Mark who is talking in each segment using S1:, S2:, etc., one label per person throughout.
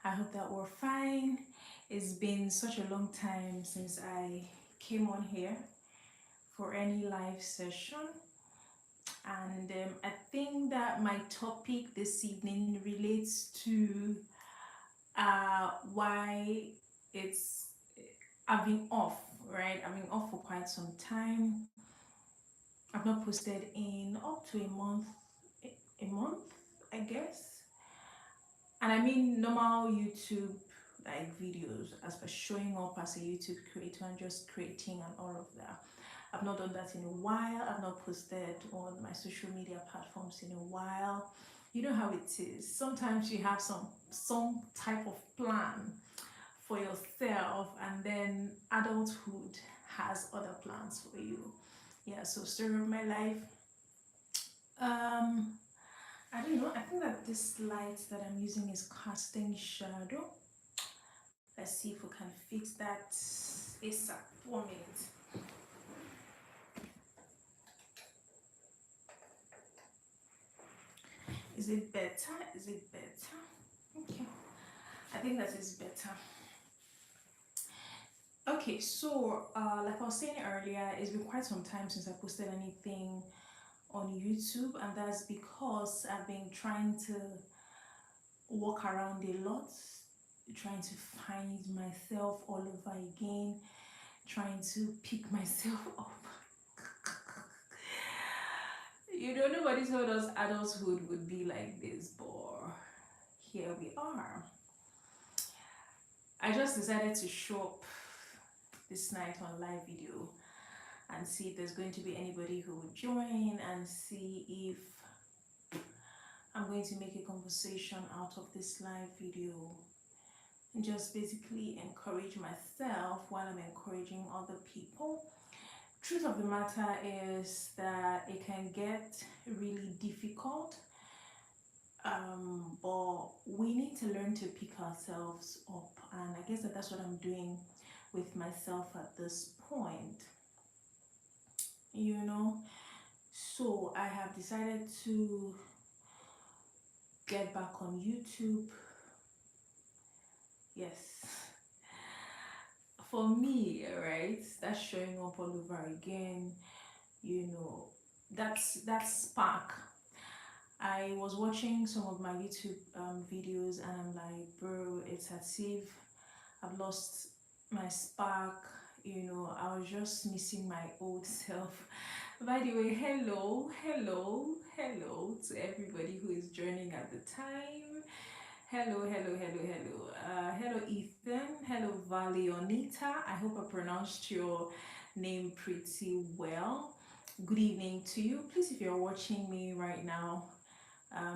S1: I hope that we're fine. It's been such a long time since I came on here for any live session, and I think that my topic this evening relates to why it's I've been off, right? I've been off for quite some time. I've not posted in up to a month, I guess. And I mean normal YouTube like videos as for showing up as a YouTube creator and just creating and all of that. I've not done that in a while. I've not posted on my social media platforms in a while. You know how it is. Sometimes you have some type of plan for yourself, and then adulthood has other plans for you. Yeah, so story of my life. Um I don't know. I think that this light that I'm using is casting shadow. Let's see if we can fix that ASAP. 1 minute. Is it better? Is it better? Okay. I think that is better. Okay, so like I was saying earlier, it's been quite some time since I posted anything on YouTube, and that's because I've been trying to walk around a lot, trying to find myself all over again, trying to pick myself up. You know, nobody told us adulthood would be like this, but here we are. I just decided to show up this night on live video and see if there's going to be anybody who would join, and see if I'm going to make a conversation out of this live video and just basically encourage myself while I'm encouraging other people. Truth of the matter is that it can get really difficult, but we need to learn to pick ourselves up, and I guess that's what I'm doing with myself at this point, you know. So I have decided to get back on YouTube. Yes, for me, right, that's showing up all over again, you know. That's spark. I was watching some of my YouTube videos, and I'm like, bro, it's as if I've lost my spark. You know, I was just missing my old self. By the way, hello to everybody who is joining at the time. Hello, Ethan. Hello, Valionita. I hope I pronounced your name pretty well. Good evening to you. Please, if you're watching me right now,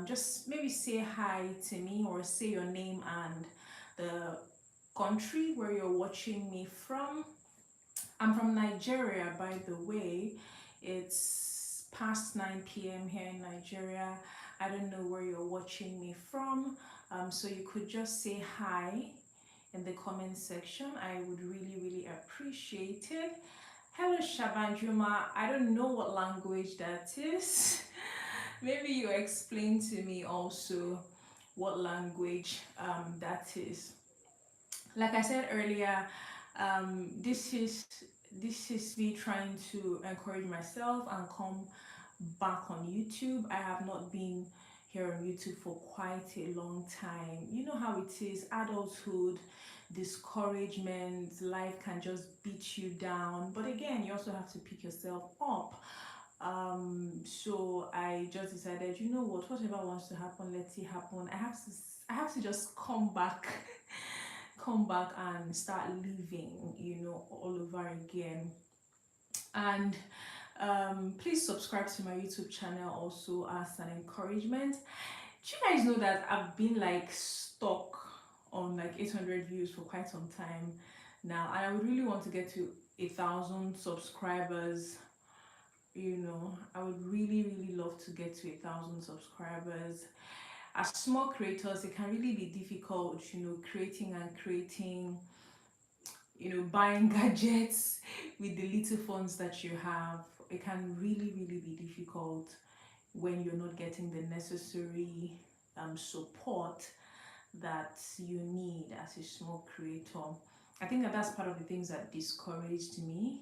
S1: just maybe say hi to me, or say your name and the country where you're watching me from. I'm from Nigeria, by the way. It's past 9 p.m. here in Nigeria. I don't know where you're watching me from, so you could just say hi in the comment section. I would really appreciate it. Hello, Shabanjuma. I don't know what language that is. Maybe you explain to me also what language that is. Like I said earlier, this is me trying to encourage myself and come back on YouTube. I have not been here on YouTube for quite a long time. You know how it is, adulthood, discouragement, life can just beat you down. But again, you also have to pick yourself up. So I just decided, you know what, whatever wants to happen, let it happen. I have to just come back come back and start living, you know, all over again. And please subscribe to my YouTube channel also as an encouragement. Do you guys know that I've been like stuck on like 800 views for quite some time now, and I would really want to get to 1,000 subscribers. You know, I would really love to get to 1,000 subscribers. As small creators, it can really be difficult, you know, creating, you know, buying gadgets with the little funds that you have. It can really be difficult when you're not getting the necessary support that you need as a small creator. I think that that's part of the things that discouraged me.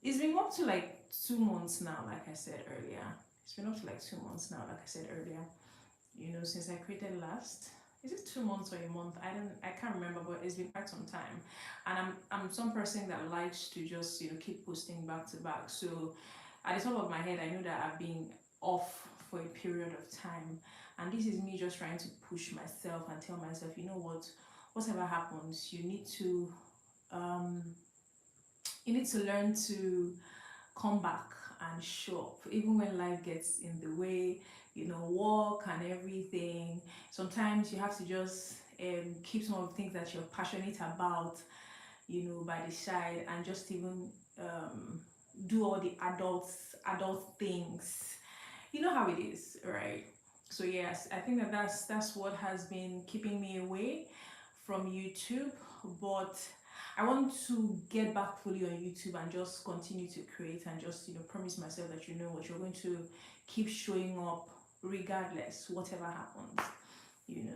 S1: It's been up to like 2 months now, like I said earlier. It's been up to like 2 months now, like I said earlier. Since I created last. Is it 2 months or a month? I can't remember, but it's been quite some time. And I'm some person that likes to just keep posting back to back. So at the top of my head, I know that I've been off for a period of time, and this is me just trying to push myself and tell myself, you know what, whatever happens, um you need to learn to come back and show up even when life gets in the way, work and everything. Sometimes you have to just keep some of the things that you're passionate about, by the side, and just even do all the adult things. You know how it is, right? So yes, I think that that's what has been keeping me away from YouTube. But I want to get back fully on YouTube and just continue to create, and just promise myself that what you're going to keep showing up regardless whatever happens.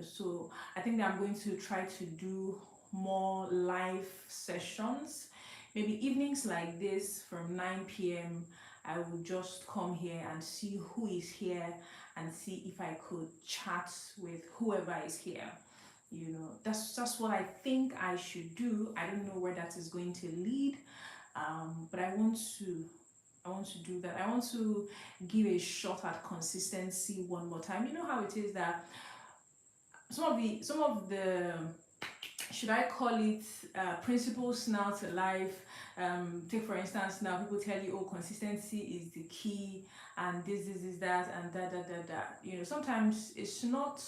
S1: So I think that I'm going to try to do more live sessions, maybe evenings like this from 9 p.m. I will just come here and see who is here and see if I could chat with whoever is here. That's what I think I should do. I don't know where that is going to lead, but I want to do that. I want to give a shot at consistency one more time. You know how it is that some of the should I call it principles now to life. Take for instance, now people tell you, oh, consistency is the key, and this is that, and that. Sometimes it's not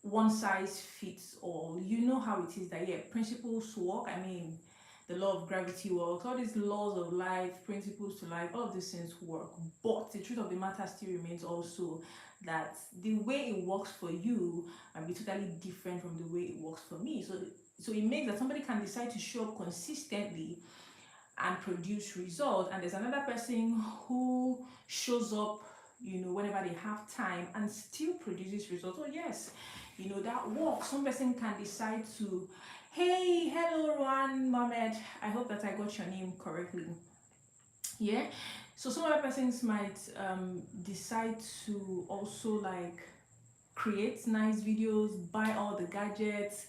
S1: one size fits all. You know how it is that, yeah, principles work. I mean, the law of gravity works, all these laws of life, principles to life, all of these things work. But the truth of the matter still remains also that the way it works for you might be totally different from the way it works for me. So it makes that somebody can decide to show up consistently and produce results, and there's another person who shows up whenever they have time and still produces results. Oh yes, that works. Some person can decide to, hey, hello Juan Mohammed, I hope that I got your name correctly. Yeah, so some other persons might decide to also like create nice videos, buy all the gadgets,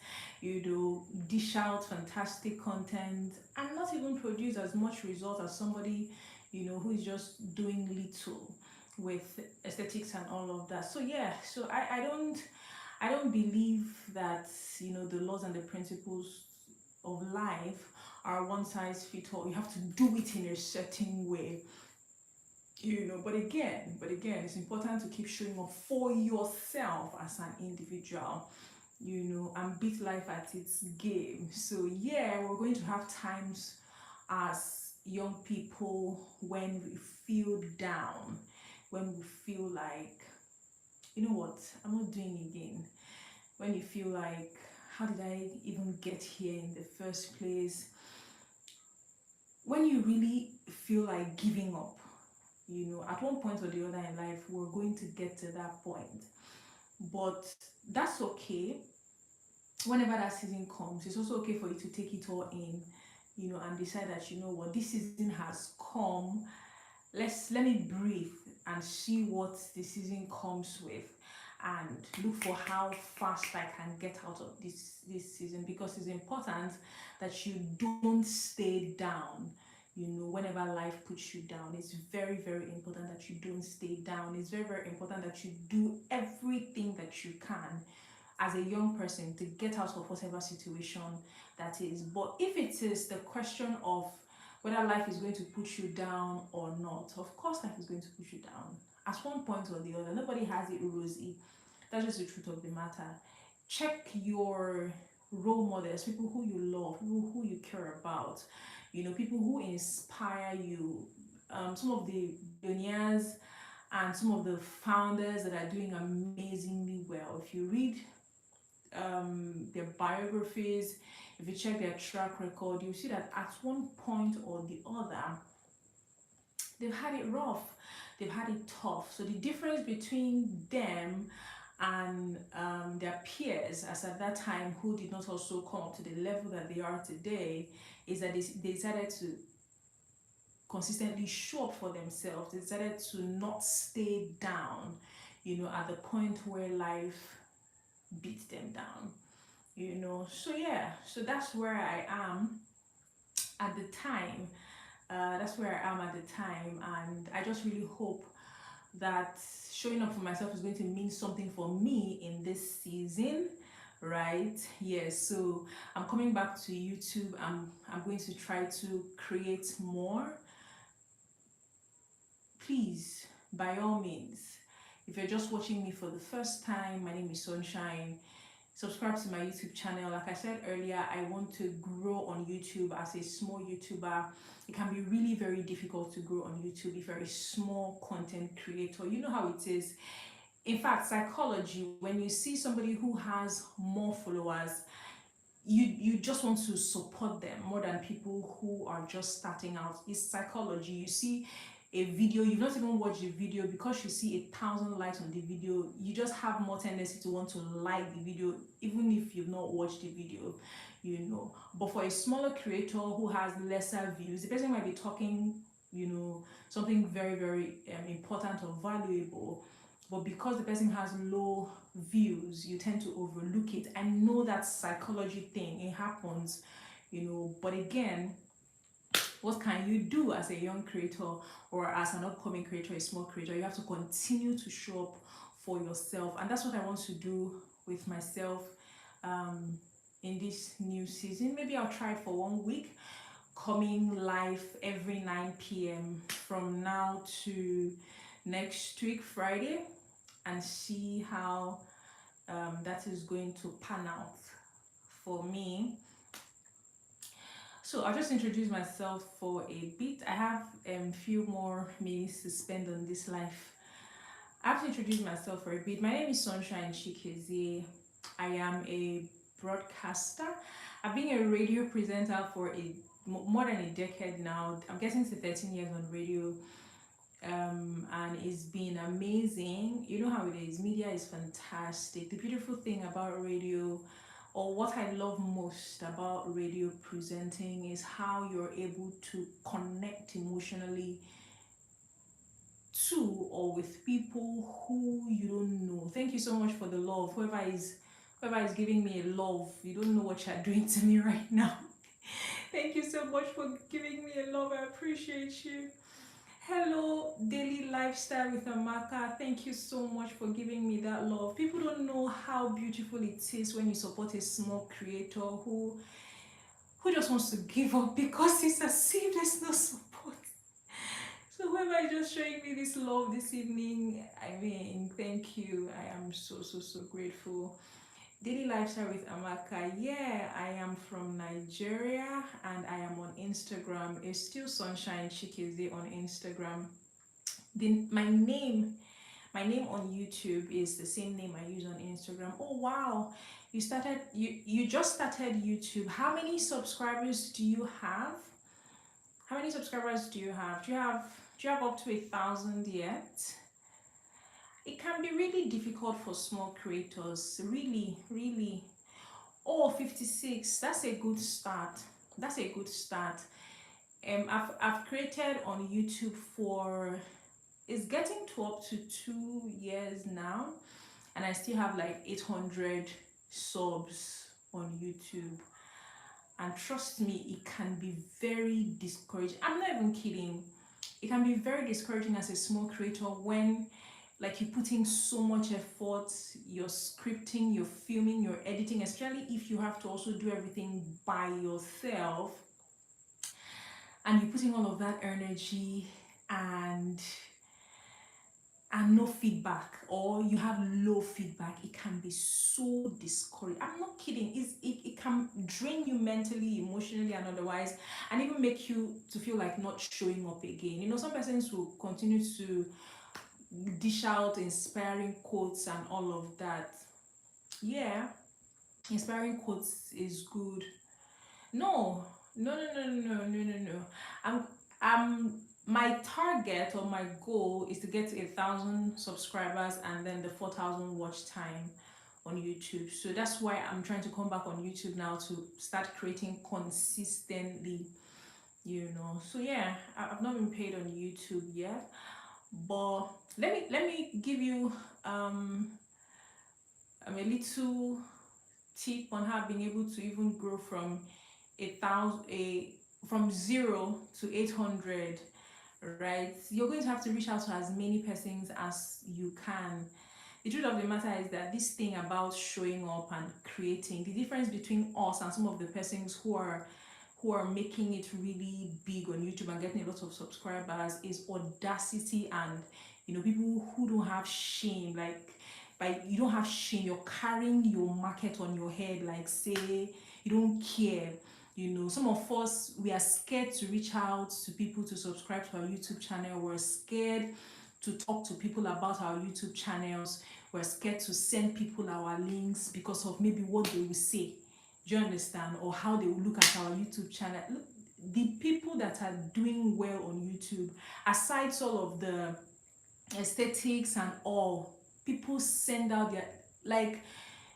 S1: dish out fantastic content, and not even produce as much result as somebody, who is just doing little with aesthetics and all of that. So yeah, so I don't believe that the laws and the principles of life are one size fits all. You have to do it in a certain way. But again, it's important to keep showing up for yourself as an individual, and beat life at its game. So yeah, we're going to have times as young people when we feel down, when we feel like, you know what, I'm not doing again. When you feel like, how did I even get here in the first place? When you really feel like giving up, at one point or the other in life, we're going to get to that point. But that's okay. Whenever that season comes, it's also okay for you to take it all in, and decide that, what, this season has come. Let me breathe and see what the season comes with, and look for how fast I can get out of this season, because it's important that you don't stay down. Whenever life puts you down, it's very, very important that you don't stay down. It's very, very important that you do everything that you can as a young person to get out of whatever situation that is. But if it is the question of whether life is going to push you down or not, of course life is going to push you down at one point or the other. Nobody has it rosy. That's just the truth of the matter. Check your role models, people who you love, people who you care about, people who inspire you. Some of the billionaires and some of the founders that are doing amazingly well. If you read their biographies, if you check their track record, you see that at one point or the other, they've had it rough, they've had it tough. So the difference between them and their peers, as at that time, who did not also come up to the level that they are today, is that they decided to consistently show up for themselves. They decided to not stay down, at the point where life beat them down. So yeah, so that's where I am at the time. That's where I am at the time, and I just really hope that showing up for myself is going to mean something for me in this season, right? Yes. So I'm coming back to YouTube. I'm going to try to create more. Please, by all means, if you're just watching me for the first time, my name is Sunshine. Subscribe to my YouTube channel. Like I said earlier, I want to grow on YouTube as a small YouTuber. It can be really very difficult to grow on YouTube if you're a small content creator. You know how it is. In fact, psychology, when you see somebody who has more followers, you just want to support them more than people who are just starting out. It's psychology. You see a video, you've not even watched the video, because you see 1,000 likes on the video, you just have more tendency to want to like the video even if you've not watched the video. But for a smaller creator who has lesser views, the person might be talking something very very important or valuable, but because the person has low views, you tend to overlook it. I know that psychology thing, it happens. But again, what can you do as a young creator, or as an upcoming creator, a small creator? You have to continue to show up for yourself, and that's what I want to do with myself um, in this new season. Maybe I'll try it for 1 week, coming live every 9 p.m. from now to next week Friday, and see how that is going to pan out for me. So I'll just introduce myself for a bit. I have a few more minutes to spend on this life. I have to introduce myself for a bit. My name is Sunshine Chikezie. I am a broadcaster. I've been a radio presenter for more than a decade now. I'm getting to 13 years on radio. And it's been amazing. You know how it is. Media is fantastic. The beautiful thing about radio, or what I love most about radio presenting, is how you're able to connect emotionally to or with people who you don't know. Thank you so much for the love. Whoever is giving me a love, you don't know what you're doing to me right now. Thank you so much for giving me a love. I appreciate you. Hello, Daily Lifestyle with Amaka. Thank you so much for giving me that love. People don't know how beautiful it is when you support a small creator who just wants to give up because it's as if there's no support. So whoever is just showing me this love this evening, I mean, thank you. I am so so so grateful. Daily Lifestyle with Amaka. Yeah, I am from Nigeria and I am on Instagram. It's still Sunshine Chikezie on Instagram. My name on YouTube is the same name I use on Instagram. Oh wow, you just started YouTube. How many subscribers do you have? How many subscribers do you have? Do you have up to 1,000 yet? It can be really difficult for small creators, really, really. Oh, 56, that's a good start. That's a good start. I've created on YouTube for, it's getting to up to 2 years now, and I still have like 800 subs on YouTube. And trust me, it can be very discouraging. I'm not even kidding. It can be very discouraging as a small creator when, like, you put in so much effort, you're scripting, you're filming, you're editing, especially if you have to also do everything by yourself, and you put in all of that energy, and no feedback, or you have low feedback. It can be so discouraging. I'm not kidding. It can drain you mentally, emotionally, and otherwise, and even make you to feel like not showing up again. Some persons will continue to dish out inspiring quotes and all of that. Yeah, inspiring quotes is good. No, no, no, no, no, no, no, no. I'm my target or my goal is to get to 1,000 subscribers and then the 4,000 watch time on YouTube. So that's why I'm trying to come back on YouTube now to start creating consistently, you know. So yeah, I've not been paid on YouTube yet, but let me give you um a little tip on how I've been able to even grow from from 0 to 800. Right, you're going to have to reach out to as many persons as you can. The truth of the matter is that this thing about showing up and creating, the difference between us and some of the persons who are making it really big on YouTube and getting a lot of subscribers is audacity, and people who don't have shame. Like, by you don't have shame, you're carrying your market on your head, like, say you don't care. Some of us, we are scared to reach out to people to subscribe to our YouTube channel. We're scared to talk to people about our YouTube channels. We're scared to send people our links because of maybe what they will say. Do you understand? Or how they will look at our YouTube channel. Look, the people that are doing well on YouTube, aside all of the aesthetics and all, people send out their, like,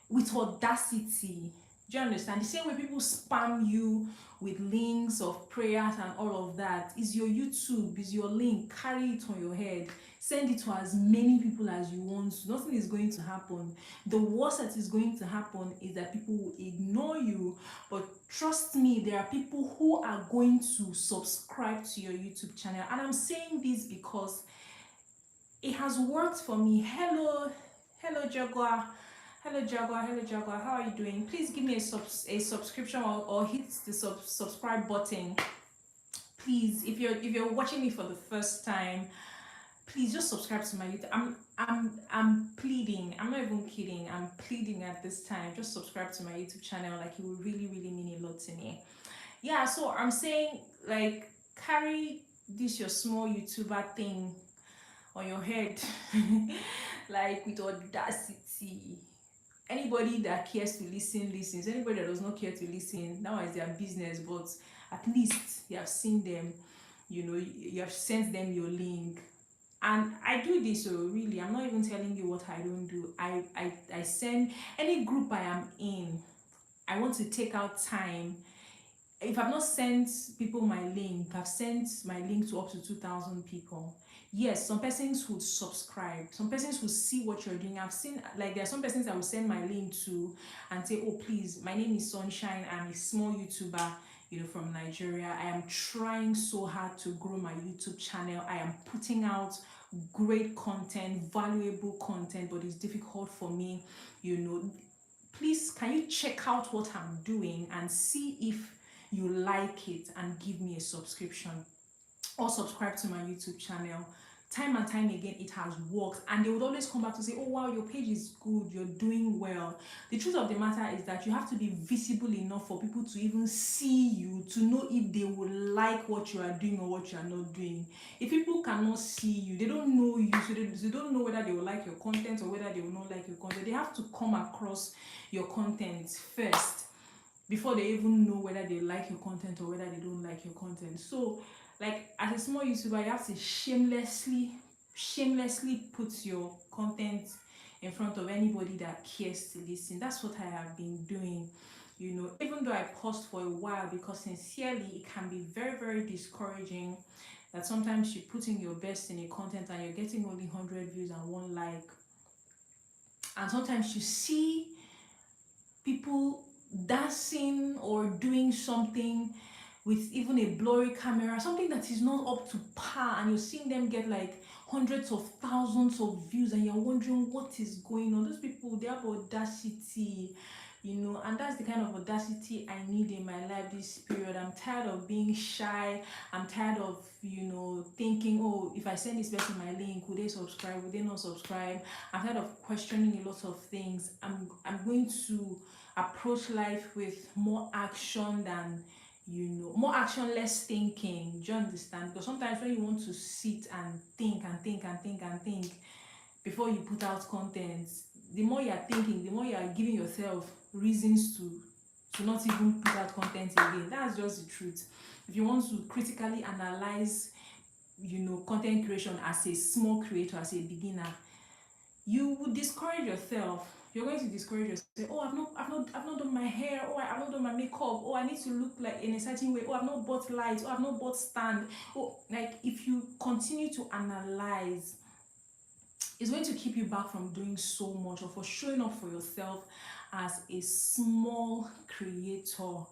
S1: with audacity. Do you understand? The same way people spam you with links of prayers and all of that is your YouTube, is your link. Carry it on your head. Send it to as many people as you want. Nothing is going to happen. The worst that is going to happen is that people will ignore you. But trust me, there are people who are going to subscribe to your YouTube channel. And I'm saying this because it has worked for me. Hello Jaguar. Hello Jaguar. Hello Jaguar. How are you doing? Please give me a subscription, or hit the subscribe button. Please, if you're watching me for the first time, please just subscribe to my YouTube. I'm pleading. I'm not even kidding. I'm pleading at this time. Just subscribe to my YouTube channel. Like, it will really, really mean a lot to me. Yeah, so I'm saying, like, carry this your small YouTuber thing on your head, like, with audacity. Anybody that cares to listen listens. Anybody that does not care to listen, now is their business. But at least you have seen them. You have sent them your link. And I do this, so really, I'm not even telling you what I don't do. I send any group I am in. I want to take out time. If I've not sent people my link, I've sent my link to up to 2,000 people. Yes, some persons would subscribe. Some persons will see what you're doing. I've seen, like, there are some persons I will send my link to and say, oh, please, my name is Sunshine. I'm a small YouTuber, from Nigeria. I am trying so hard to grow my YouTube channel. I am putting out great content, valuable content, but it's difficult for me, Please, can you check out what I'm doing and see if you like it, and give me a subscription or subscribe to my YouTube channel? Time and time again, it has worked, and they would always come back to say, oh wow, your page is good, you're doing well. The truth of the matter is that you have to be visible enough for people to even see you, to know if they will like what you are doing or what you are not doing. If people cannot see you, they don't know you, so they don't know whether they will like your content or whether they will not like your content. They have to come across your content first before they even know whether they like your content or whether they don't like your content. So, like, as a small YouTuber, you have to shamelessly put your content in front of anybody that cares to listen. That's what I have been doing. Even though I paused for a while, because sincerely, it can be very, very discouraging that sometimes you put in your best in a content and you're getting only 100 views and 1 like. And sometimes you see people dancing or doing something with even a blurry camera, something that is not up to par, and you're seeing them get like hundreds of thousands of views, and you're wondering what is going on. Those people, they have audacity, and that's the kind of audacity I need in my life this period. I'm tired of being shy. I'm tired of, thinking, oh, if I send this person my link, will they subscribe, will they not subscribe? I'm tired of questioning a lot of things. I'm going to approach life with more action than, more action, less thinking. Do you understand? Because sometimes when you want to sit and think and think and think and think before you put out content, the more you are thinking, the more you are giving yourself reasons to not even put out content again. That's just the truth. If you want to critically analyze content creation as a small creator, as a beginner, you would discourage yourself. You're going to discourage yourself. Oh, I've not done my hair. Oh, I've not done my makeup. Oh, I need to look like in a certain way. Oh, I've not bought lights. Oh, I've not bought stand. Oh, like if you continue to analyze, it's going to keep you back from doing so much or for showing up for yourself as a small creator.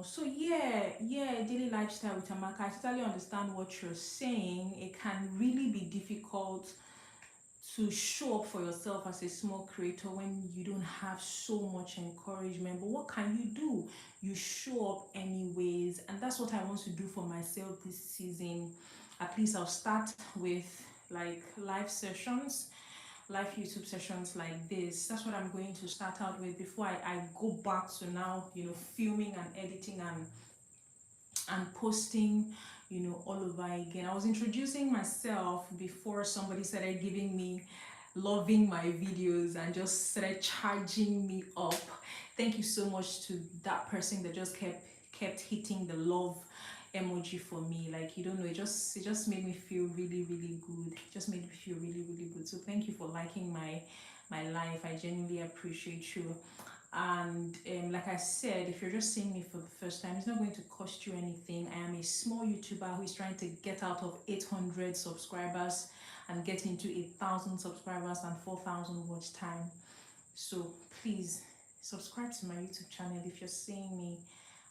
S1: So yeah, daily lifestyle with Amaka, I totally understand what you're saying. It can really be difficult to show up for yourself as a small creator when you don't have so much encouragement. But what can you do? You show up anyways, and that's what I want to do for myself this season. At least I'll start with like live YouTube sessions like this. That's what I'm going to start out with before I go back to now, filming and editing and posting, all over again. I was introducing myself before somebody started giving me loving my videos and just started charging me up. Thank you so much to that person that just kept hitting the love emoji for me. Like, you don't know, it just made me feel really, really good. It just made me feel really, really good. So thank you for liking my life. I genuinely appreciate you. And like I said, if you're just seeing me for the first time, it's not going to cost you anything. I am a small YouTuber who is trying to get out of 800 subscribers and get into 1,000 subscribers and 4,000 watch time. So please subscribe to my YouTube channel if you're seeing me.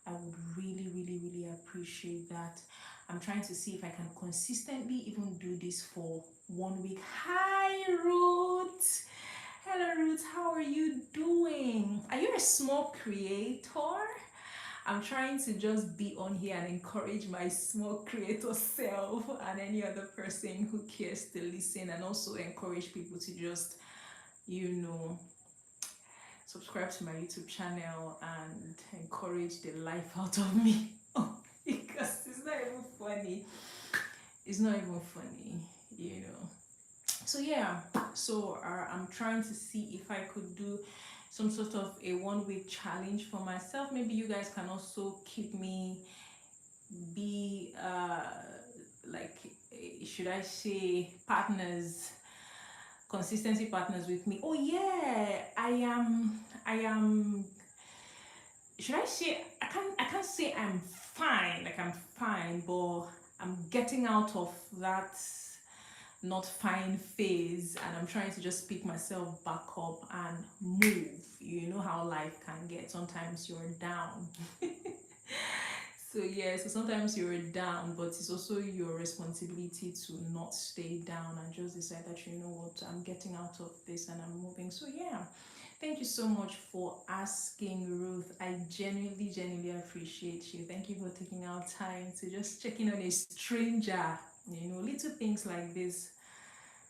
S1: I would really, really, really appreciate that. I'm trying to see if I can consistently even do this for 1 week. Hi, Ruth. Hello, Ruth. How are you doing? Are you a small creator? I'm trying to just be on here and encourage my small creator self and any other person who cares to listen, and also encourage people to just, you know, subscribe to my YouTube channel and encourage the life out of me. Because it's not even funny. It's not even funny. So yeah, I'm trying to see if I could do some sort of a 1 week challenge for myself. Maybe you guys can also keep me, be like, should I say, partners, consistency partners with me. Oh yeah, I am, should I say, I can't say I'm fine, like I'm fine, but I'm getting out of that not fine phase, and I'm trying to just pick myself back up and move. You know how life can get. Sometimes you're down. So sometimes you're down, but it's also your responsibility to not stay down and just decide that, you know what, I'm getting out of this and I'm moving. So yeah, thank you so much for asking, Ruth. I genuinely appreciate you. Thank you for taking out time to just check in on a stranger. Little things like this,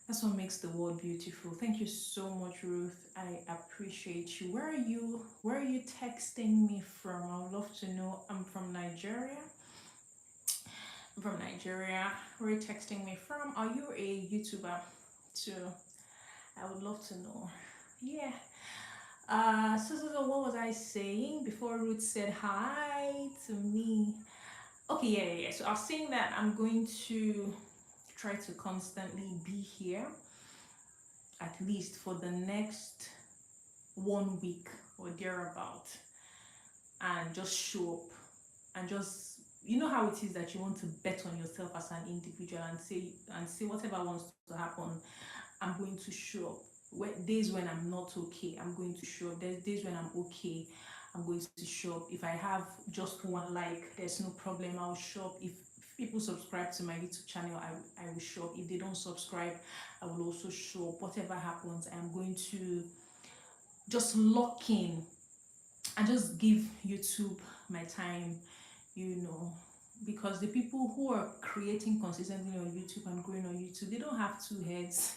S1: that's what makes the world beautiful. Thank you so much, Ruth. I appreciate you. Where are you texting me from? I would love to know. I'm from Nigeria. Where are you texting me from? Are you a YouTuber too? I would love to know. Yeah. So what was I saying before Ruth said hi to me? Okay, yeah. So I was saying that I'm going to try to constantly be here, at least for the next 1 week or thereabout, and just show up and just, how it is that you want to bet on yourself as an individual and say whatever wants to happen, I'm going to show up. Days when I'm not okay, I'm going to show up. There's days when I'm okay, I'm going to show up. If I have just one like, there's no problem, I'll show up. If people subscribe to my YouTube channel, I will show up. If they don't subscribe, I will also show up. Whatever happens, I'm going to just lock in and just give YouTube my time, because the people who are creating consistently on YouTube and growing on YouTube, they don't have two heads.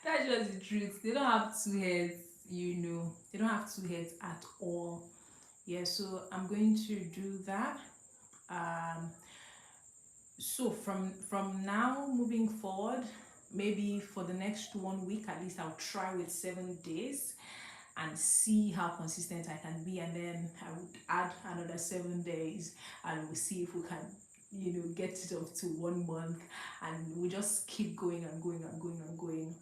S1: That's just the truth. They don't have two heads. They don't have two heads at all. Yeah, so I'm going to do that. So from now moving forward, maybe for the next 1 week at least, I'll try with 7 days and see how consistent I can be, and then I would add another 7 days and we'll see if we can get it up to 1 month, and we just keep going and going and going and going.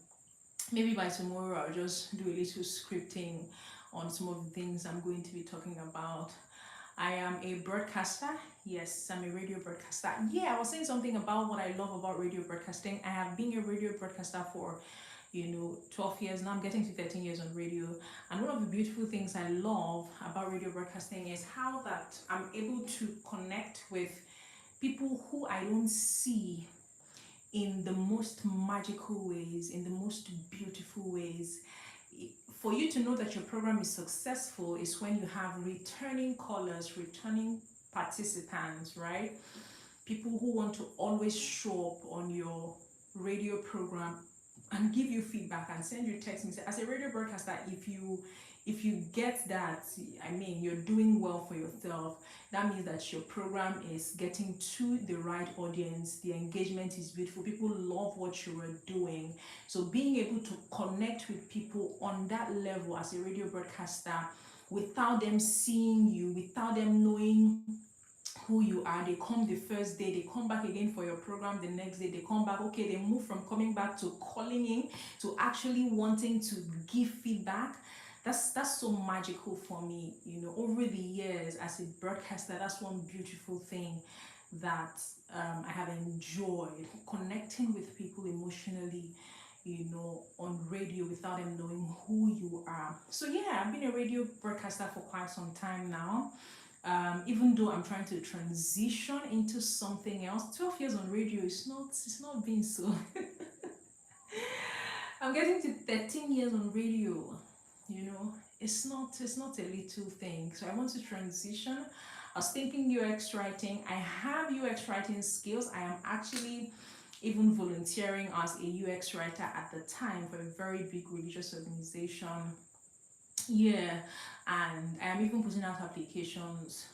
S1: Maybe by tomorrow I'll just do a little scripting on some of the things I'm going to be talking about. I am a broadcaster. Yes, I'm a radio broadcaster. Yeah, I was saying something about what I love about radio broadcasting. I have been a radio broadcaster for 12 years now. I'm getting to 13 years on radio. And one of the beautiful things I love about radio broadcasting is how that I'm able to connect with people who I don't see in the most magical ways, in the most beautiful ways. For you to know that your program is successful is when you have returning callers, returning participants, right? People who want to always show up on your radio program and give you feedback and send you text message. As a radio broadcaster, if you get that, I mean, you're doing well for yourself. That means that your program is getting to the right audience. The engagement is beautiful. People love what you are doing. So being able to connect with people on that level as a radio broadcaster without them seeing you, without them knowing who you are, they come the first day, they come back again for your program the next day, they come back, okay, they move from coming back to calling in to actually wanting to give feedback. That's so magical for me. Over the years as a broadcaster, that's one beautiful thing that I have enjoyed, connecting with people emotionally, on radio without them knowing who you are. So yeah, I've been a radio broadcaster for quite some time now. Even though I'm trying to transition into something else, 12 years on radio it's not been so. I'm getting to 13 years on radio. It's not a little thing. So I want to transition. I was thinking UX writing. I have UX writing skills. I am actually even volunteering as a UX writer at the time for a very big religious organization. Yeah, and I am even putting out applications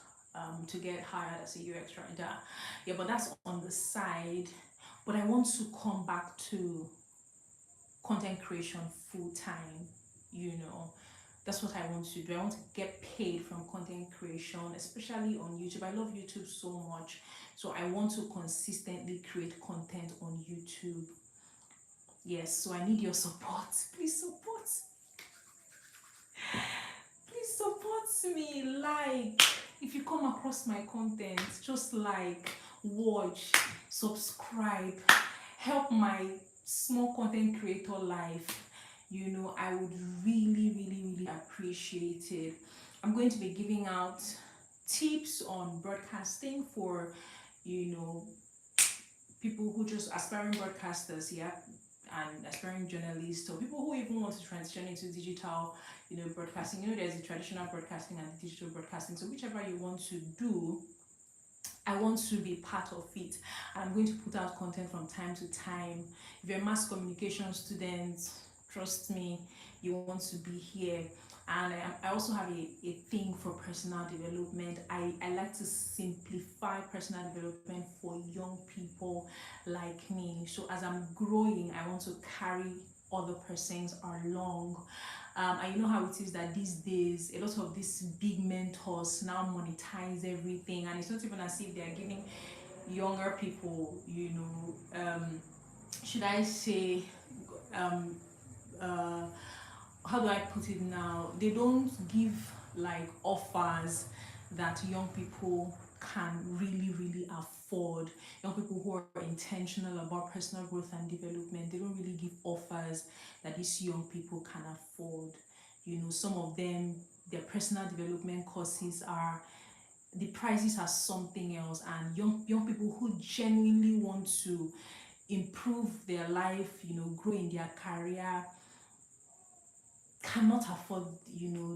S1: to get hired as a UX writer. Yeah, but that's on the side. But I want to come back to content creation full time. You know, that's what I want to do. I want to get paid from content creation, especially on YouTube. I love YouTube so much. So I want to consistently create content on YouTube. Yes, so I need your support. Please support me. Like, if you come across my content, just like, watch, subscribe, help my small content creator life. I would really, really, really appreciate it. I'm going to be giving out tips on broadcasting for, you know, people who just aspiring broadcasters, yeah, and aspiring journalists, or people who even want to transition into digital, broadcasting. There's the traditional broadcasting and the digital broadcasting. So whichever you want to do, I want to be part of it. I'm going to put out content from time to time. If you're a mass communication student, trust me, you want to be here. And I also have a thing for personal development. I like to simplify personal development for young people like me. So as I'm growing, I want to carry other persons along. And you know how it is that these days a lot of these big mentors now monetize everything, and it's not even as if they are giving younger people, should I say, um, uh, how do I put it now? They don't give like offers that young people can really, really afford. Young people who are intentional about personal growth and development, they don't really give offers that these young people can afford. Some of them, their personal development courses are, the prices are something else, and young people who genuinely want to improve their life, grow in their career, cannot afford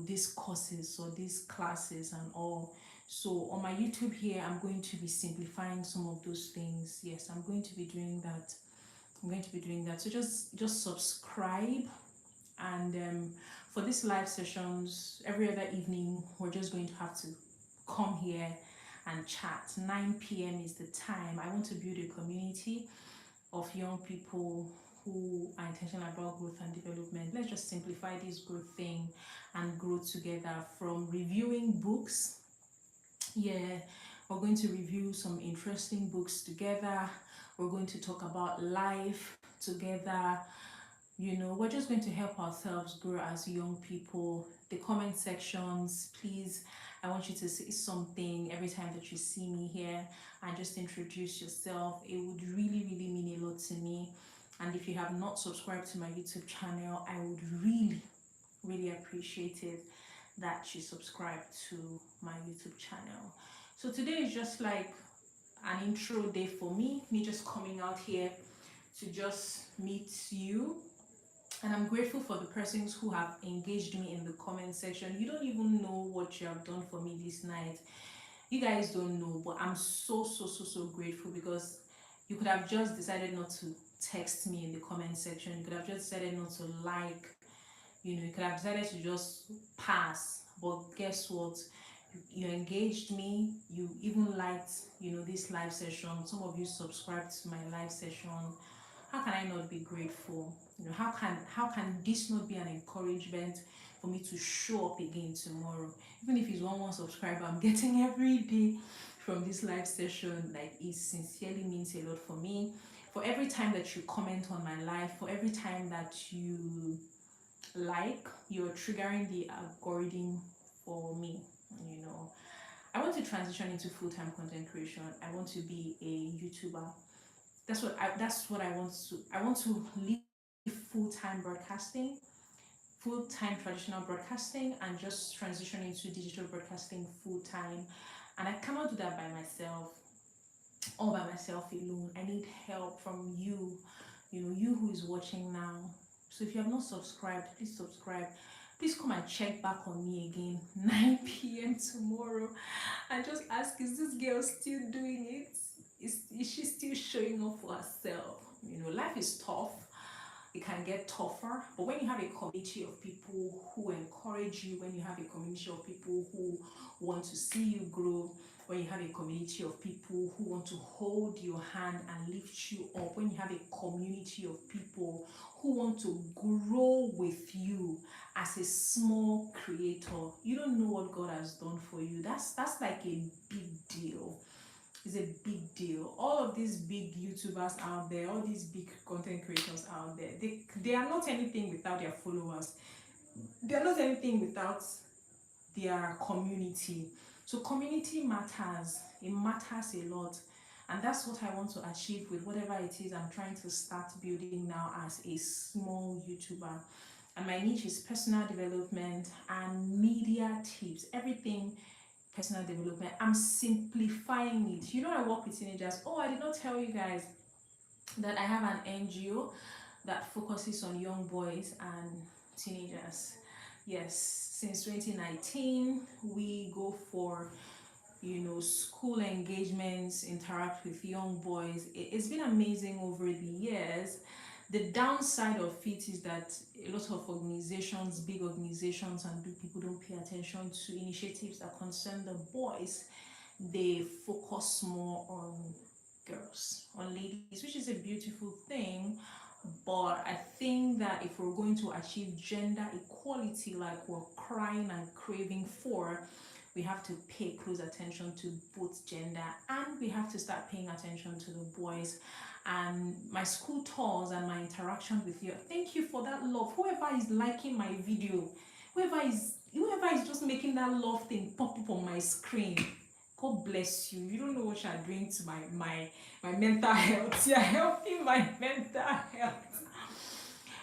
S1: these courses or these classes and all. So on my YouTube here, I'm going to be simplifying some of those things. Yes, I'm going to be doing that. So just subscribe. And for these live sessions every other evening, we're just going to have to come here and chat. 9 p.m. is the time. I want to build a community of young people who are intentional about growth and development. Let's just simplify this growth thing and grow together, from reviewing books. Yeah, We're going to review some interesting books together. We're going to talk about life together. We're just going to help ourselves grow as young people. The comment sections, please, I want you to say something every time that you see me here and just introduce yourself. It would really, really mean a lot to me. And if you have not subscribed to my YouTube channel, I would really, really appreciate it that you subscribe to my YouTube channel. So today is just like an intro day for me just coming out here to just meet you. And I'm grateful for the persons who have engaged me in the comment section. You don't even know what you have done for me this night. You guys don't know, but I'm so, so, so, so grateful, because you could have just decided not to text me in the comment section. You could have just decided not to like, you could have decided to just pass. But guess what? You engaged me, you even liked, this live session. Some of you subscribed to my live session. How can I not be grateful? How can this not be an encouragement for me to show up again tomorrow? Even if it's one subscriber I'm getting every day from this live session, like, it sincerely means a lot for me. For every time that you comment on my life, for every time that you're triggering the algorithm for me. I want to transition into full-time content creation. I want to be a YouTuber. That's what I want to leave full-time traditional broadcasting, and just transition into digital broadcasting full-time. And I cannot do that by myself, all by myself alone. I need help from you, you who is watching now. So if you have not subscribed, please subscribe. Please come and check back on me again 9 p.m. tomorrow, and just ask, is this girl still doing it? Is she still showing up for herself? Life is tough. It can get tougher, but when you have a community of people who encourage you, when you have a community of people who want to see you grow, when you have a community of people who want to hold your hand and lift you up, when you have a community of people who want to grow with you as a small creator, you don't know what God has done for you. That's like a big deal. It's a big deal. All of these big YouTubers out there, all these big content creators out there, they are not anything without their followers. They are not anything without their community. So community matters. It matters a lot. And that's what I want to achieve with whatever it is I'm trying to start building now as a small YouTuber. And my niche is personal development and media tips. Everything personal development. I'm simplifying it. I work with teenagers. Oh, I did not tell you guys that I have an NGO that focuses on young boys and teenagers. Yes, since 2019, we go for school engagements, interact with young boys. It's been amazing over the years. The downside of it is that a lot of organizations, big organizations and big people, don't pay attention to initiatives that concern the boys. They focus more on girls, on ladies, which is a beautiful thing. But I think that if we're going to achieve gender equality like we're crying and craving for, we have to pay close attention to both gender, and we have to start paying attention to the boys. And my school tours and my interaction with you, thank you for that love. Whoever is liking my video, whoever is just making that love thing pop up on my screen, God bless you. You don't know what you're doing to my mental health. You're helping my mental health.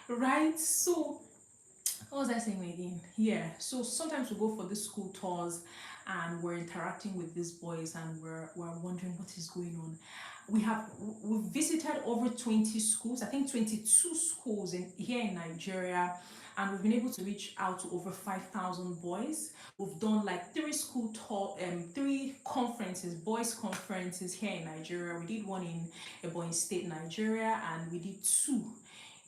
S1: Right? So what was I saying again? Yeah. So sometimes we go for the school tours and we're interacting with these boys, and we're wondering what is going on. We've visited over 20 schools, I think 22 schools here in Nigeria, and we've been able to reach out to over 5,000 boys. We've done like 3 conferences, boys conferences here in Nigeria. We did one in Ebonyi State, Nigeria, and we did 2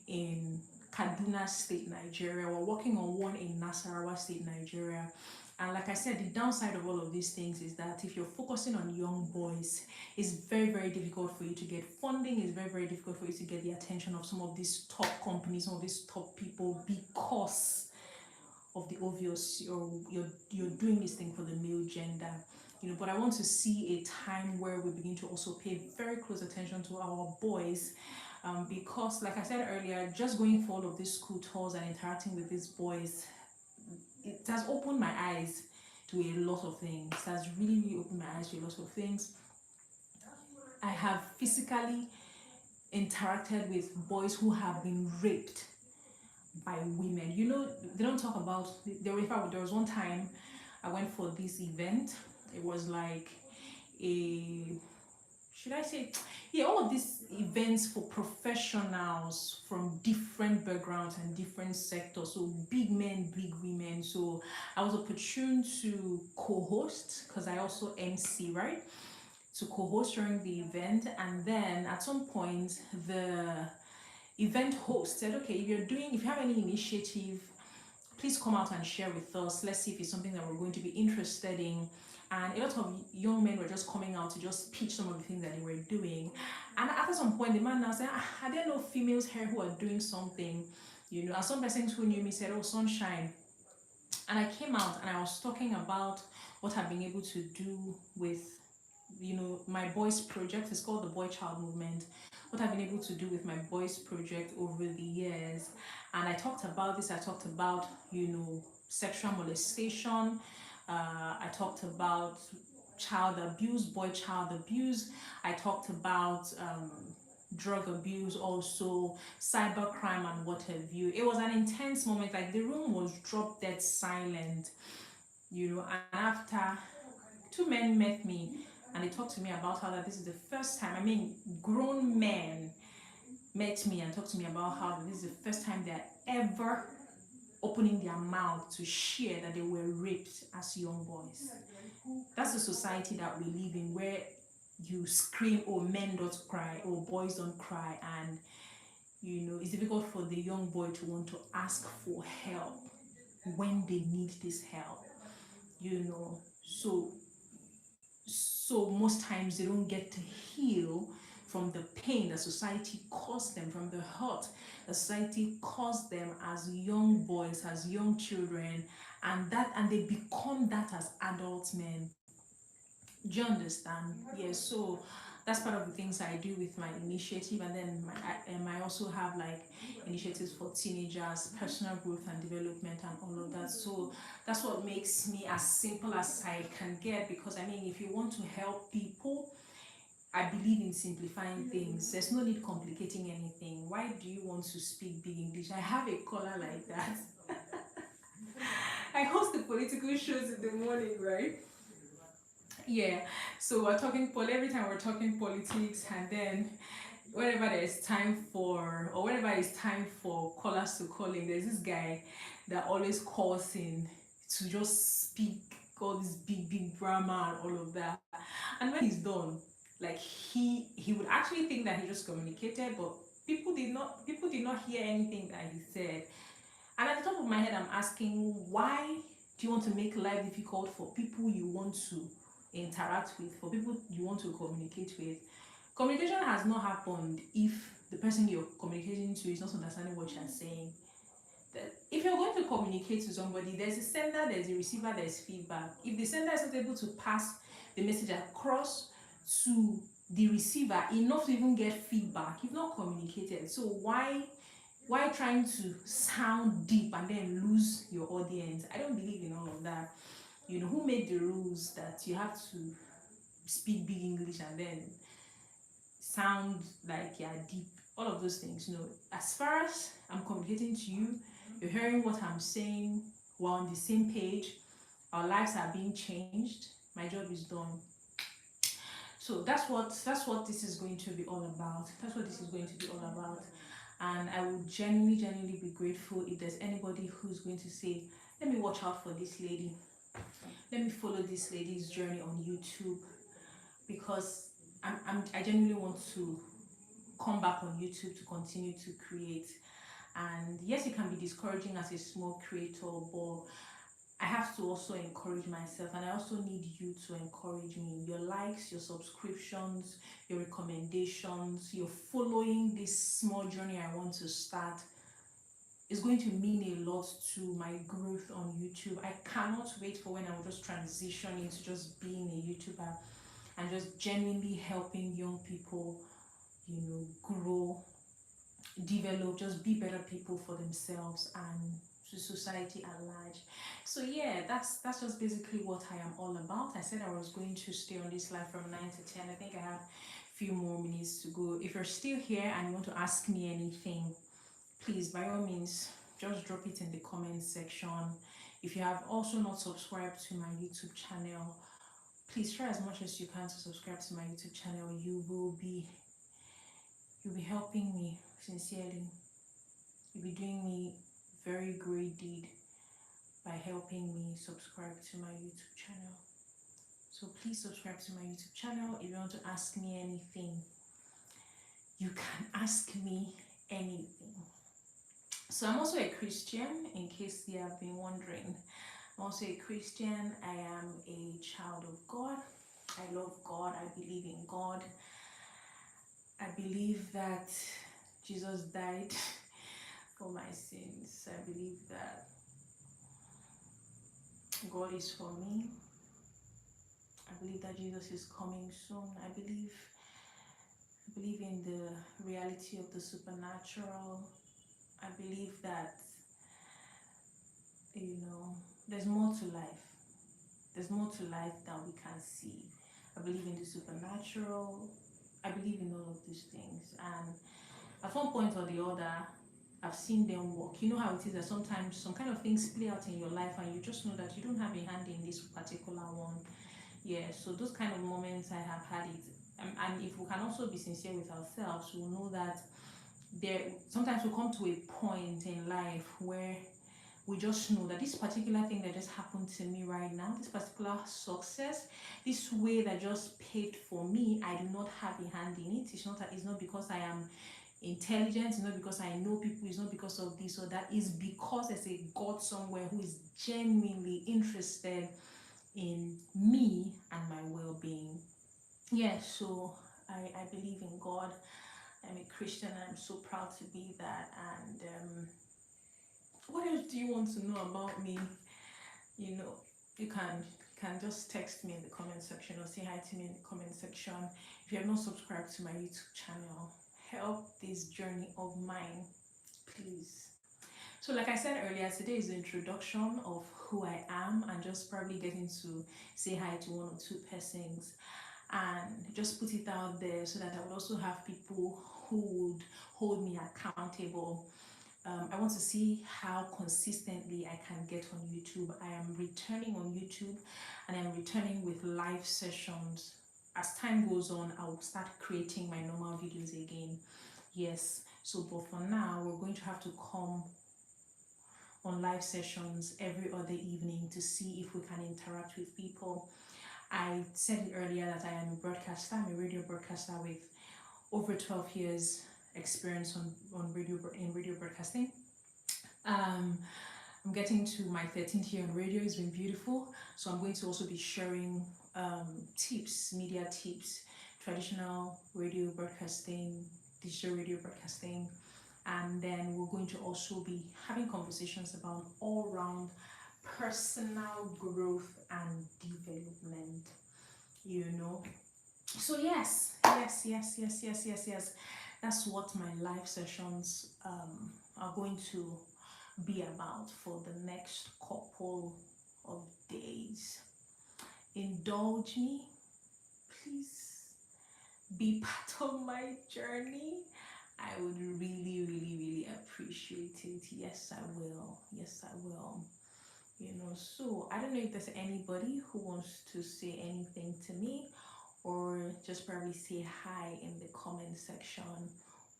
S1: in Kaduna State, Nigeria. We're working on one in Nasarawa State, Nigeria. And like I said, the downside of all of these things is that if you're focusing on young boys, it's very, very difficult for you to get funding. It's very, very difficult for you to get the attention of some of these top companies, some of these top people, because of the obvious, or you're doing this thing for the male gender, but I want to see a time where we begin to also pay very close attention to our boys, because like I said earlier, just going for all of these school tours and interacting with these boys, it has opened my eyes to a lot of things. It has really opened my eyes to a lot of things. I have physically interacted with boys who have been raped by women. They don't talk about. There was one time I went for this event. It was like a, should I say, yeah, all of these events for professionals from different backgrounds and different sectors. So big men, big women. So I was opportune to co-host because I also MC, right? To co-host during the event, and then at some point the event host said, okay, if you have any initiative, please come out and share with us. Let's see if it's something that we're going to be interested in. And a lot of young men were just coming out to just pitch some of the things that they were doing. And after some point, the man now said, are there no females here who are doing something? And some persons who knew me said, oh, Sunshine. And I came out and I was talking about what I've been able to do with, my boys project. It's called the Boy Child Movement. What I've been able to do with my boys project over the years. And I talked about this. I talked about, sexual molestation. I talked about child abuse, boy child abuse. I talked about drug abuse, also cybercrime and what have you. It was an intense moment. Like the room was drop dead silent, and after two men met me and they talked to me about how that this is the first time, I mean, grown men met me and talked to me about how this is the first time they're ever opening their mouth to share that they were raped as young boys. That's the society that we live in, where you scream, oh, men don't cry, or boys don't cry, and it's difficult for the young boy to want to ask for help when they need this help. So most times they don't get to heal from the pain that society caused them, from the hurt that society caused them as young boys, as young children, and they become that as adult men. Do you understand? Yes. So that's part of the things I do with my initiative, and then I also have like initiatives for teenagers, personal growth and development, and all of that. So that's what makes me as simple as I can get, because I mean, if you want to help people, I believe in simplifying things. There's no need complicating anything. Why do you want to speak big English? I have a caller like that. I host the political shows in the morning, right? Yeah. So we're talking every time we're talking politics, and then whenever it's time for callers to call in, there's this guy that always calls in to just speak all this big grammar and all of that. And when he's done, like he would actually think that he just communicated, but people did not hear anything that he said. And at the top of my head, I'm asking, why do you want to make life difficult for people you want to interact with, for people you want to communicate with? Communication has not happened if the person you're communicating to is not understanding what you're saying. That if you're going to communicate to somebody, there's a sender, there's a receiver, there's feedback. If the sender is not able to pass the message across to the receiver enough to even get feedback, you've not communicated. So why trying to sound deep and then lose your audience? I don't believe in all of that. Who made the rules that you have to speak big English and then sound like you're deep? All of those things. As far as I'm communicating to you, you're hearing what I'm saying, we're on the same page, our lives are being changed, my job is done. So that's what this is going to be all about. That's what this is going to be all about. And I would genuinely be grateful if there's anybody who's going to say, let me watch out for this lady. Let me follow this lady's journey on YouTube, because I genuinely want to come back on YouTube to continue to create. And yes, it can be discouraging as a small creator, but I have to also encourage myself, and I also need you to encourage me. Your likes, your subscriptions, your recommendations, your following this small journey I want to start is going to mean a lot to my growth on YouTube. I cannot wait for when I will just transition into just being a YouTuber and just genuinely helping young people, grow, develop, just be better people for themselves and to society at large. So yeah, that's just basically what I am all about. I said I was going to stay on this live from 9 to 10. I think I have a few more minutes to go. If you're still here and you want to ask me anything, please by all means just drop it in the comment section. If you have also not subscribed to my YouTube channel, please try as much as you can to subscribe to my YouTube channel. You'll be helping me sincerely. You'll be doing me very great deed by helping me subscribe to my YouTube channel. So please subscribe to my YouTube channel. If you want to ask me anything, you can ask me anything. So I'm also a Christian, in case you have been wondering. I'm also a Christian. I am a child of God. I love God. I believe in God. I believe that Jesus died for my sins. I believe that God is for me. I believe that Jesus is coming soon. I believe in the reality of the supernatural. I believe that, there's more to life. There's more to life than we can see. I believe in the supernatural. I believe in all of these things. And at one point or the other, I've seen them work. You know how it is that sometimes some kind of things play out in your life and you just know that you don't have a hand in this particular one. Yeah, so those kind of moments I have had it. And if we can also be sincere with ourselves, we'll know that sometimes we come to a point in life where we just know that this particular thing that just happened to me right now, this particular success, this way that just paid for me, I do not have a hand in it. It's not because I am intelligent, it's not because I know people, it's not because of this or that. It's because there's a God somewhere who is genuinely interested in me and my well-being. Yeah, so I believe in God. I'm a Christian and I'm so proud to be that. And what else do you want to know about me? You can just text me in the comment section or say hi to me in the comment section. If you have not subscribed to my YouTube channel, help this journey of mine, please. So like I said earlier, today is the introduction of who I am and just probably getting to say hi to one or two persons and just put it out there so that I would also have people who would hold me accountable. I want to see how consistently I can get on YouTube. I am returning on YouTube and I'm returning with live sessions. As time goes on, I will start creating my normal videos again. Yes, so but for now, we're going to have to come on live sessions every other evening to see if we can interact with people. I said earlier that I am a broadcaster. I'm a radio broadcaster with over 12 years experience on radio broadcasting. I'm getting to my 13th year on radio. It's been beautiful. So I'm going to also be sharing tips, media tips, traditional radio broadcasting, digital radio broadcasting, and then we're going to also be having conversations about all-round personal growth and development. So yes. That's what my live sessions are going to be about for the next couple of days. Indulge me, please. Be part of my journey. I would really appreciate it. Yes, I will. So I don't know if there's anybody who wants to say anything to me, or just probably say hi in the comment section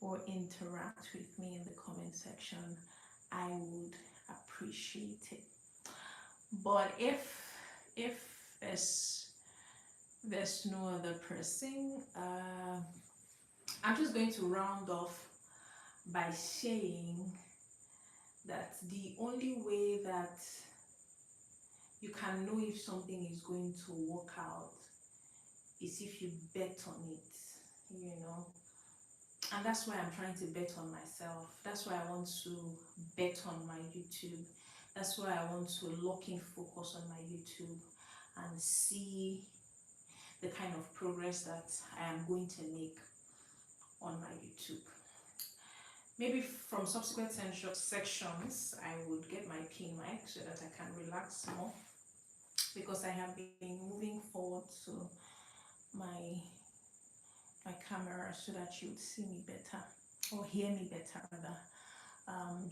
S1: or interact with me in the comment section. I would appreciate it. But if there's no other person, I'm just going to round off by saying that the only way that you can know if something is going to work out is if you bet on it. And that's why I'm trying to bet on myself. That's why I want to bet on my YouTube. That's why I want to lock in focus on my YouTube and see the kind of progress that I am going to make on my YouTube. Maybe from subsequent sections, I would get my pin mic so that I can relax more, because I have been moving forward to my my camera so that you would see me better, or hear me better rather.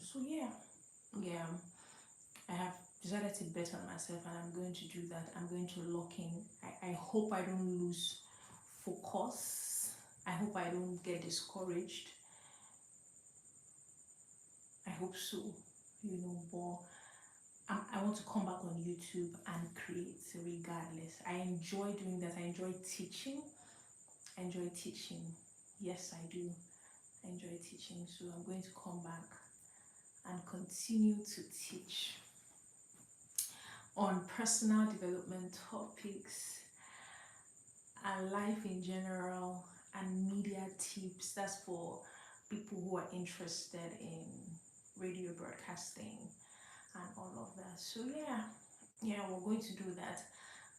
S1: So yeah, I have decided to bet on myself, and I'm going to do that. I'm going to lock in. I hope I don't lose focus. I hope I don't get discouraged. I hope so, but I want to come back on YouTube and create regardless. I enjoy doing that. I enjoy teaching. I enjoy teaching. Yes, I do. I enjoy teaching. So I'm going to come back and continue to teach on personal development topics and life in general, and media tips. That's for people who are interested in radio broadcasting and all of that. So yeah, we're going to do that,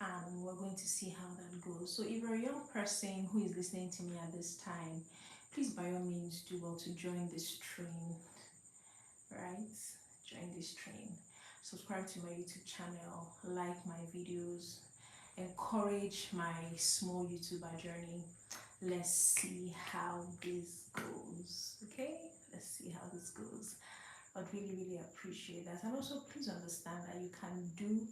S1: and we're going to see how that goes. So if you're a young person who is listening to me at this time, please by all means do well to join this train, right? Join this train. Subscribe to my YouTube channel, like my videos, encourage my small YouTuber journey. Let's see how this goes. Okay, let's see how this goes. I'd really appreciate that. And also please understand that you can do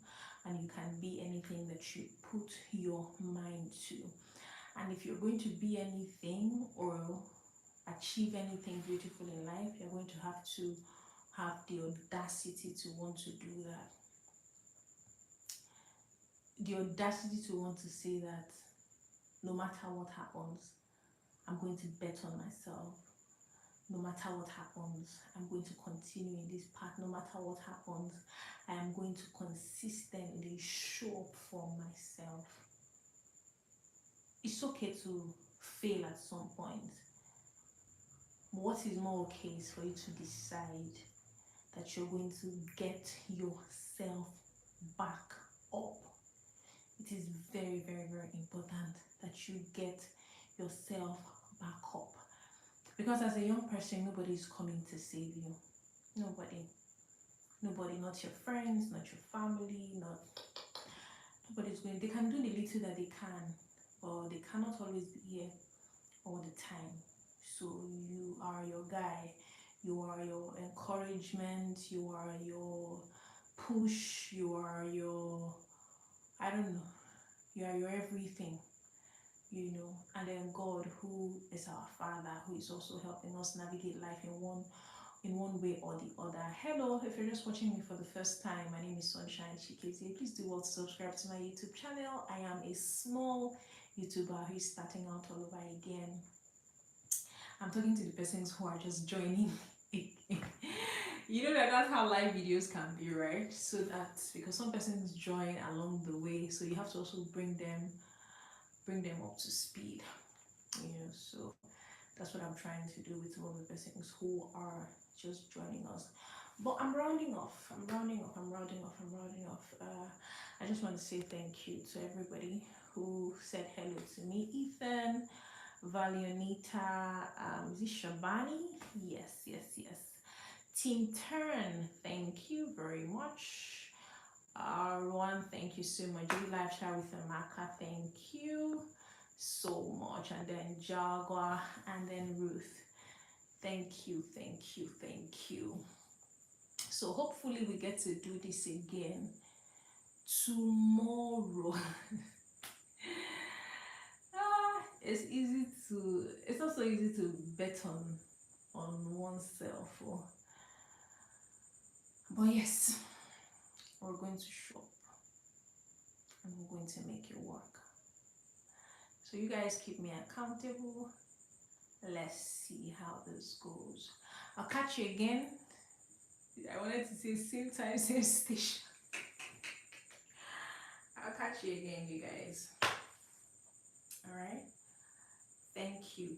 S1: and you can be anything that you put your mind to. And if you're going to be anything or achieve anything beautiful in life, you're going to have the audacity to want to do that. The audacity to want to say that no matter what happens, I'm going to bet on myself. No matter what happens, I'm going to continue in this path. No matter what happens, I am going to consistently show up for myself. It's okay to fail at some point. What is more okay is for you to decide that you're going to get yourself back up. It is very important that you get yourself back up. Because as a young person, nobody is coming to save you. Nobody, not your friends, not your family, nobody's going. They can do the little that they can, but they cannot always be here all the time. So you are your guy, you are your encouragement, you are your push, you are your, I don't know, you are your everything. And then God, who is our Father, who is also helping us navigate life in one way or the other. Hello, if you're just watching me for the first time, my name is Sunshine Chikezie. Please do well to subscribe to my YouTube channel. I am a small YouTuber who is starting out all over again. I'm talking to the persons who are just joining. That's how live videos can be, right? So that's because some persons join along the way, so you have to also bring them up to speed. So that's what I'm trying to do with some of the persons who are just joining us. But I'm rounding off. I just want to say thank you to everybody who said hello to me. Ethan, Valionita, is it Shabani? Yes. Team Turn, thank you very much. Rowan, thank you so much. Live chat with Amaka, thank you so much. And then Jaguar, and then Ruth, thank you. So hopefully we get to do this again tomorrow. It's not so easy to bet on oneself, but yes, we're going to show up and we're going to make it work. So you guys keep me accountable. Let's see how this goes. I'll catch you again. I wanted to say same time, same station. I'll catch you again, you guys. All right. Thank you.